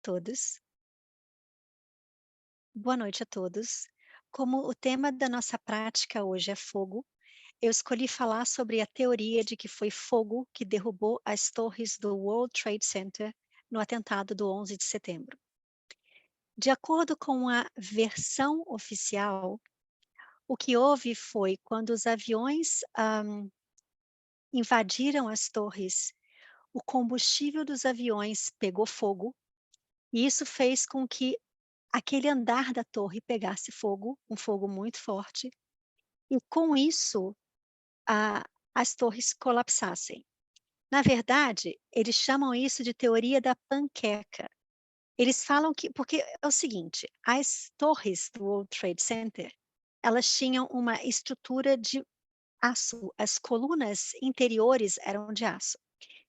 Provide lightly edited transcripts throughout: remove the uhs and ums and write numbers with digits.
todos. Boa noite a todos. Como o tema da nossa prática hoje é fogo, eu escolhi falar sobre a teoria de que foi fogo que derrubou as torres do World Trade Center no atentado do 11 de setembro. De acordo com a versão oficial, o que houve foi quando os aviões invadiram as torres, o combustível dos aviões pegou fogo, e isso fez com que aquele andar da torre pegasse fogo, um fogo muito forte, e com isso, a as torres colapsassem. Na verdade, eles chamam isso de teoria da panqueca. Eles falam que porque é o seguinte, as torres do World Trade Center, elas tinham uma estrutura de aço, as colunas interiores eram de aço.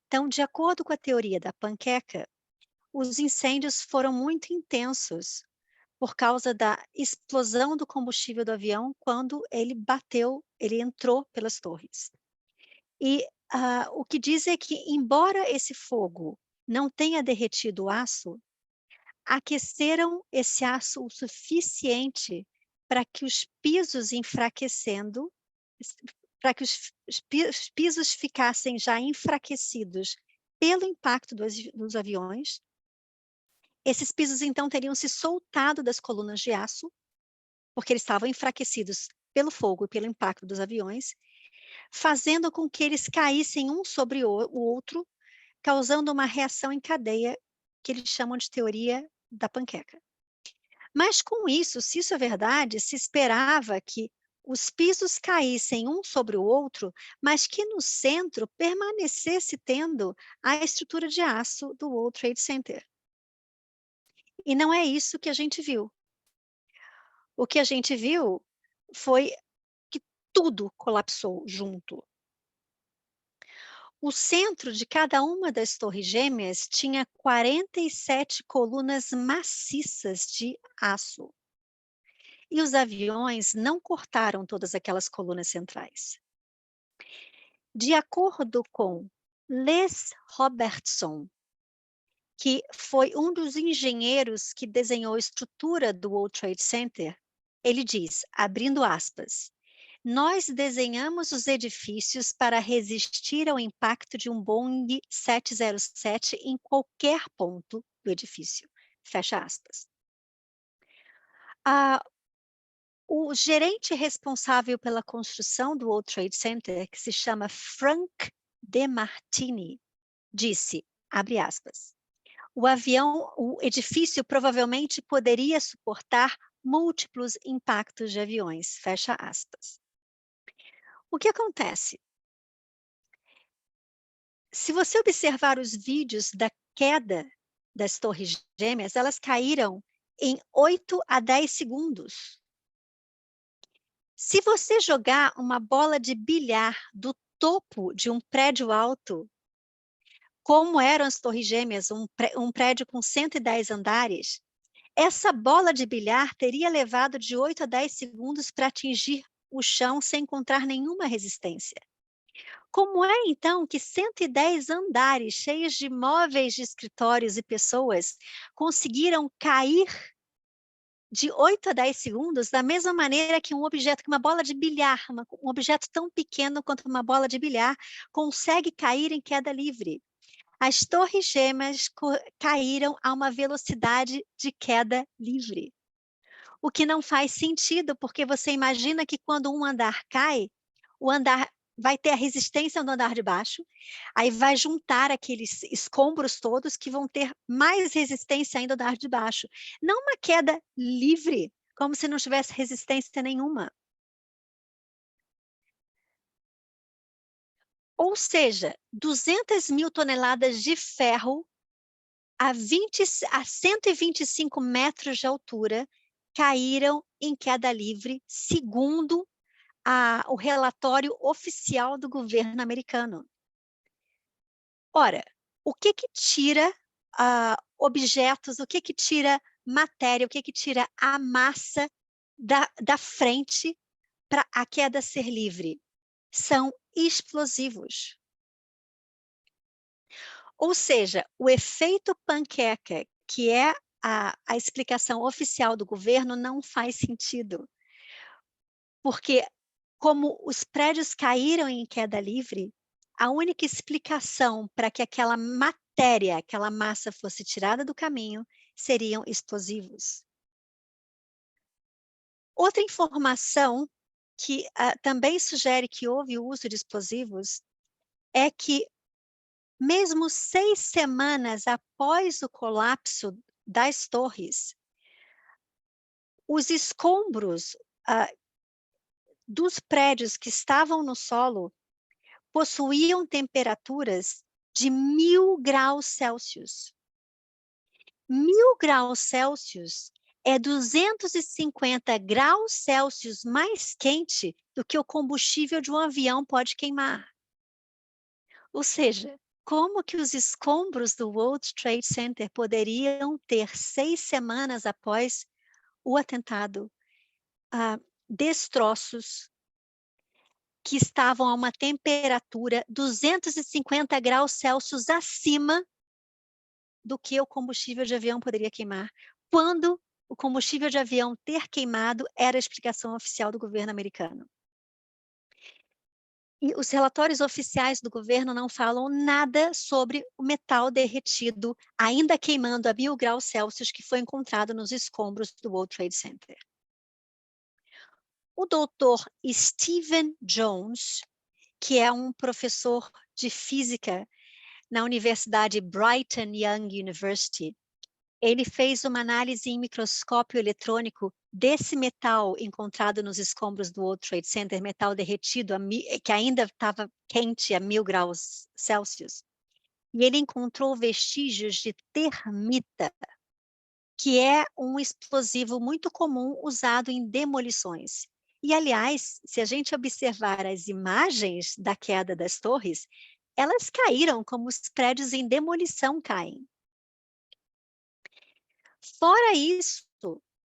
Então, de acordo com a teoria da panqueca, os incêndios foram muito intensos, por causa da explosão do combustível do avião quando ele entrou pelas torres. E, o que dizem é que, embora esse fogo não tenha derretido o aço, aqueceram esse aço o suficiente para que os pisos enfraquecendo, para que os pisos ficassem já enfraquecidos pelo impacto dos aviões. Esses pisos, então, teriam se soltado das colunas de aço, porque eles estavam enfraquecidos pelo fogo e pelo impacto dos aviões, fazendo com que eles caíssem um sobre o outro, causando uma reação em cadeia, que eles chamam de teoria da panqueca. Mas com isso, se isso é verdade, se esperava que os pisos caíssem um sobre o outro, mas que no centro permanecesse tendo a estrutura de aço do World Trade Center. E não é isso que a gente viu. O que a gente viu foi que tudo colapsou junto. O centro de cada uma das torres gêmeas tinha 47 colunas maciças de aço. E os aviões não cortaram todas aquelas colunas centrais. De acordo com Les Robertson, que foi um dos engenheiros que desenhou a estrutura do World Trade Center, ele diz, abrindo aspas, nós desenhamos os edifícios para resistir ao impacto de um Boeing 707 em qualquer ponto do edifício. Fecha aspas. O gerente responsável pela construção do World Trade Center, que se chama Frank DeMartini, disse, abre aspas, o edifício provavelmente poderia suportar múltiplos impactos de aviões, fecha aspas. O que acontece? Se você observar os vídeos da queda das torres gêmeas, elas caíram em 8 a 10 segundos. Se você jogar uma bola de bilhar do topo de um prédio alto, como eram as torres gêmeas, um prédio com 110 andares, essa bola de bilhar teria levado de 8 a 10 segundos para atingir o chão sem encontrar nenhuma resistência. Como é, então, que 110 andares cheios de móveis de escritórios e pessoas conseguiram cair de 8 a 10 segundos, da mesma maneira que que uma bola de bilhar, um objeto tão pequeno quanto uma bola de bilhar, consegue cair em queda livre? As torres gêmeas caíram a uma velocidade de queda livre. O que não faz sentido, porque você imagina que quando um andar cai, o andar vai ter a resistência do andar de baixo, aí vai juntar aqueles escombros todos que vão ter mais resistência ainda do andar de baixo. Não uma queda livre, como se não tivesse resistência nenhuma. Ou seja, 200.000 toneladas de ferro a 125 metros de altura caíram em queda livre, segundo o relatório oficial do governo americano. Ora, o que tira objetos, o que tira matéria, o que tira a massa da frente para a queda ser livre? São explosivos. Ou seja, o efeito panqueca que é a explicação oficial do governo, não faz sentido, porque como os prédios caíram em queda livre, a única explicação para que aquela matéria, aquela massa fosse tirada do caminho, seriam explosivos. Outra informação que, também sugere que houve o uso de explosivos, é que mesmo 6 semanas após o colapso das torres, os escombros, ah, dos prédios que estavam no solo possuíam temperaturas de 1000 graus Celsius. 1000 graus Celsius é 250 graus Celsius mais quente do que o combustível de um avião pode queimar. Ou seja, como que os escombros do World Trade Center poderiam ter 6 semanas após o atentado, destroços que estavam a uma temperatura 250 graus Celsius acima do que o combustível de avião poderia queimar, quando o combustível de avião ter queimado era a explicação oficial do governo americano. E os relatórios oficiais do governo não falam nada sobre o metal derretido, ainda queimando a 1000 graus Celsius, que foi encontrado nos escombros do World Trade Center. O doutor Stephen Jones, que é um professor de física na Universidade Brigham Young University, ele fez uma análise em microscópio eletrônico desse metal encontrado nos escombros do World Trade Center, metal derretido, que ainda estava quente a 1000 graus Celsius. E ele encontrou vestígios de termita, que é um explosivo muito comum usado em demolições. E, aliás, se a gente observar as imagens da queda das torres, elas caíram como os prédios em demolição caem. Fora isso,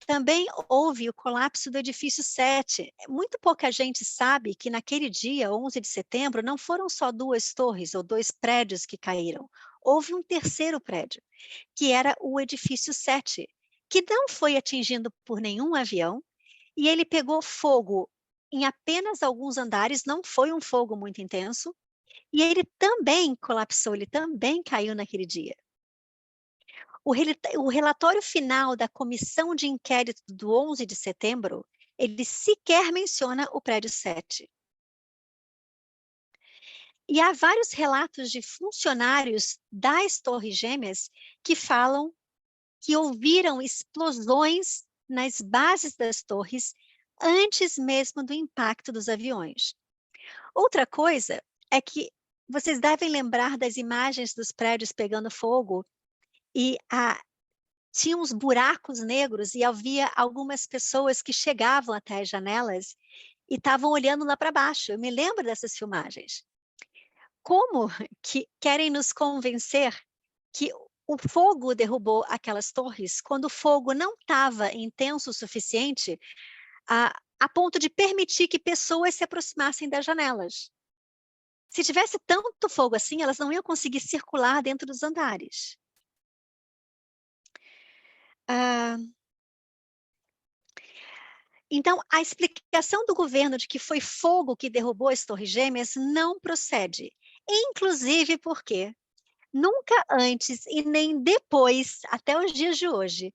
também houve o colapso do edifício 7. Muito pouca gente sabe que naquele dia, 11 de setembro, não foram só 2 torres ou 2 prédios que caíram. Houve um terceiro prédio, que era o edifício 7, que não foi atingido por nenhum avião, e ele pegou fogo em apenas alguns andares, não foi um fogo muito intenso, e ele também colapsou, ele também caiu naquele dia. O relatório final da comissão de inquérito do 11 de setembro, ele sequer menciona o prédio 7. E há vários relatos de funcionários das Torres Gêmeas que falam que ouviram explosões nas bases das torres antes mesmo do impacto dos aviões. Outra coisa é que vocês devem lembrar das imagens dos prédios pegando fogo e tinha uns buracos negros e havia algumas pessoas que chegavam até as janelas e estavam olhando lá para baixo. Eu me lembro dessas filmagens. Como que querem nos convencer que o fogo derrubou aquelas torres, quando o fogo não estava intenso o suficiente a ponto de permitir que pessoas se aproximassem das janelas? Se tivesse tanto fogo assim, elas não iam conseguir circular dentro dos andares. Ah, Então, a explicação do governo de que foi fogo que derrubou as Torres Gêmeas não procede, inclusive porque nunca antes e nem depois, até os dias de hoje,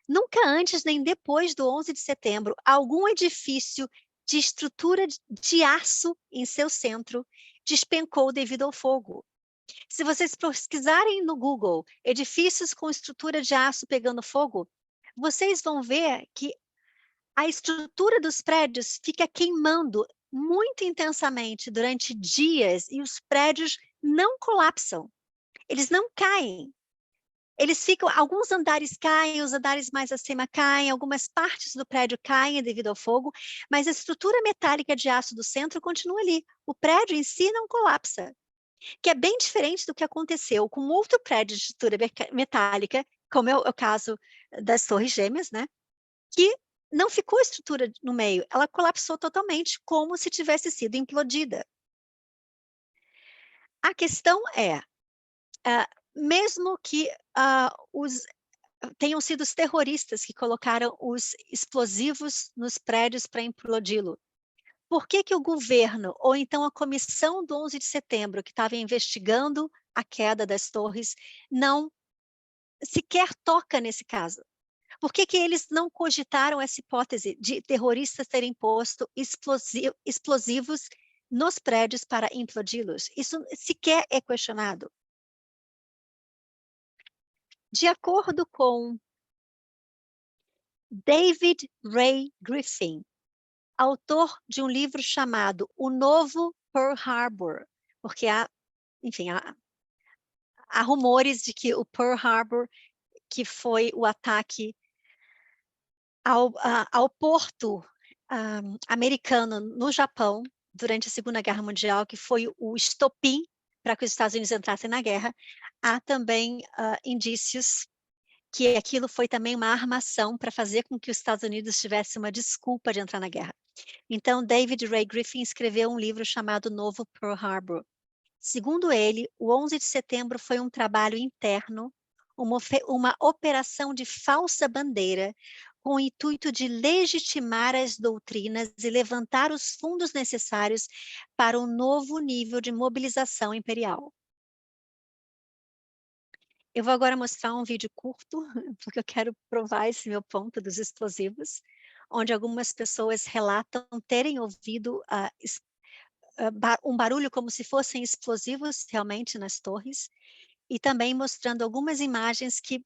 nunca antes nem depois do 11 de setembro, algum edifício de estrutura de aço em seu centro despencou devido ao fogo. Se vocês pesquisarem no Google edifícios com estrutura de aço pegando fogo, vocês vão ver que a estrutura dos prédios fica queimando muito intensamente durante dias e os prédios não colapsam, eles não caem. Eles ficam, alguns andares caem, os andares mais acima caem, algumas partes do prédio caem devido ao fogo, mas a estrutura metálica de aço do centro continua ali. O prédio em si não colapsa, que é bem diferente do que aconteceu com outro prédio de estrutura metálica, como é o caso das Torres Gêmeas, né? Que não ficou estrutura no meio, ela colapsou totalmente, como se tivesse sido implodida. A questão é, mesmo que tenham sido os terroristas que colocaram os explosivos nos prédios para implodi-lo. Por que que o governo, ou então a comissão do 11 de setembro, que estava investigando a queda das torres, não sequer toca nesse caso? Por que que eles não cogitaram essa hipótese de terroristas terem posto explosivos nos prédios para implodi-los? Isso sequer é questionado. De acordo com David Ray Griffin, autor de um livro chamado O Novo Pearl Harbor, porque enfim, há rumores de que o Pearl Harbor, que foi o ataque ao porto americano no Japão, durante a Segunda Guerra Mundial, que foi o estopim para que os Estados Unidos entrassem na guerra, há também indícios que aquilo foi também uma armação para fazer com que os Estados Unidos tivessem uma desculpa de entrar na guerra. Então, David Ray Griffin escreveu um livro chamado Novo Pearl Harbor. Segundo ele, o 11 de setembro foi um trabalho interno, uma operação de falsa bandeira, com o intuito de legitimar as doutrinas e levantar os fundos necessários para um novo nível de mobilização imperial. Eu vou agora mostrar um vídeo curto, porque eu quero provar esse meu ponto dos explosivos, onde algumas pessoas relatam terem ouvido um barulho como se fossem explosivos realmente nas torres, e também mostrando algumas imagens que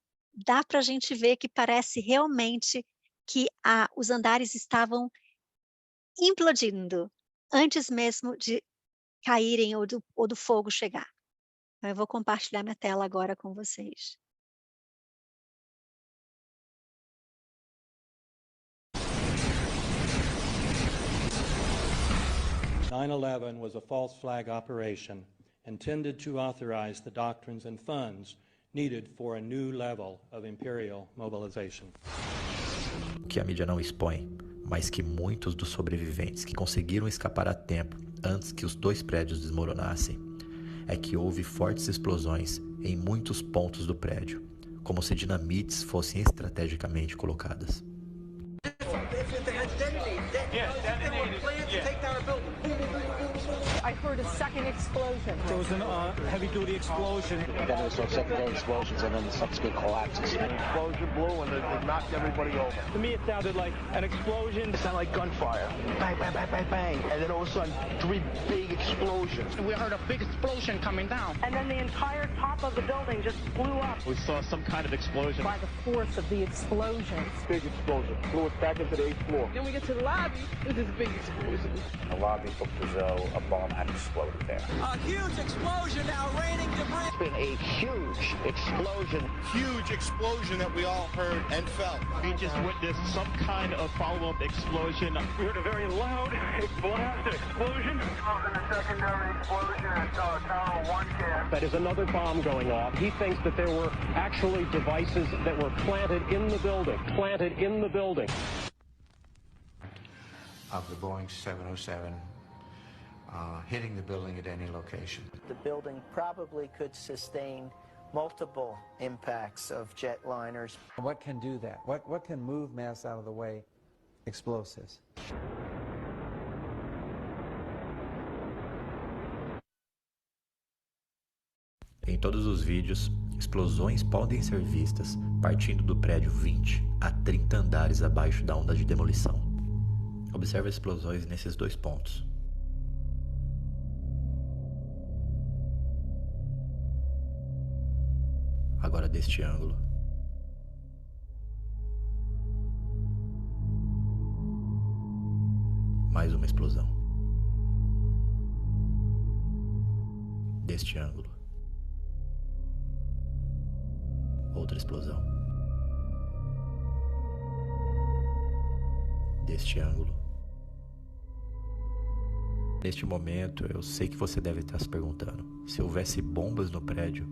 dá para a gente ver que parece realmente que os andares estavam implodindo, antes mesmo de caírem ou do fogo chegar. Então, eu vou compartilhar minha tela agora com vocês. 9/11 was a false flag operation intended to authorize the doctrines and funds needed for a new level of imperial mobilization. O que a mídia não expõe, mas que muitos dos sobreviventes que conseguiram escapar a tempo antes que os 2 prédios desmoronassem, é que houve fortes explosões em muitos pontos do prédio, como se dinamites fossem estrategicamente colocadas. I heard a second explosion. There was a heavy-duty explosion. Then there was some secondary explosions and then the subsequent collapses. An explosion blew and it knocked everybody over. To me, it sounded like an explosion. It sounded like gunfire. Bang, bang, bang, bang, bang. And then all of a sudden, 3 big explosions. We heard a big explosion coming down. And then the entire top of the building just blew up. We saw some kind of explosion. By the force of the explosions. Big explosion. Blew us back into the 8th floor. Then we get to the lobby, there's this big explosion. The lobby looked as though a bomb had exploded there. A huge explosion now, raining debris. It's been a huge explosion. Huge explosion that we all heard and felt. We just witnessed some kind of follow-up explosion. We heard a very loud blast explosion. A secondary explosion at Tower 1 camp. That is another bomb going off. He thinks that there were actually devices that were planted in the building. Of the Boeing 707 hitting the building at any location. The building probably could sustain multiple impacts of jetliners. What can do that? What can move mass out of the way? Explosives. Em todos os vídeos, explosões podem ser vistas partindo do prédio 20 a 30 andares abaixo da onda de demolição. Observe as explosões nesses 2 pontos. Agora deste ângulo. Mais uma explosão. Deste ângulo. Outra explosão. Deste ângulo. Neste momento, eu sei que você deve estar se perguntando: se houvesse bombas no prédio,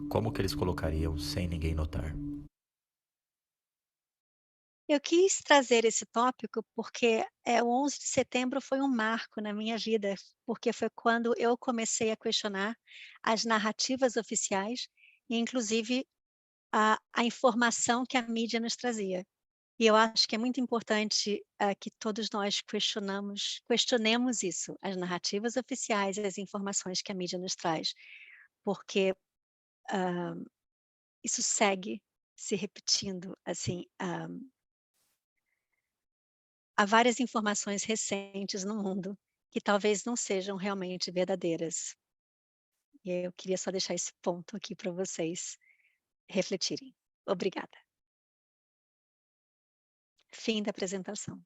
como que eles colocariam sem ninguém notar? Eu quis trazer esse tópico porque o 11 de setembro foi um marco na minha vida, porque foi quando eu comecei a questionar as narrativas oficiais e, inclusive, a informação que a mídia nos trazia. E eu acho que é muito importante que todos nós questionemos isso, as narrativas oficiais e as informações que a mídia nos traz, porque isso segue se repetindo, assim, há várias informações recentes no mundo que talvez não sejam realmente verdadeiras. E eu queria só deixar esse ponto aqui para vocês refletirem. Obrigada. Fim da apresentação.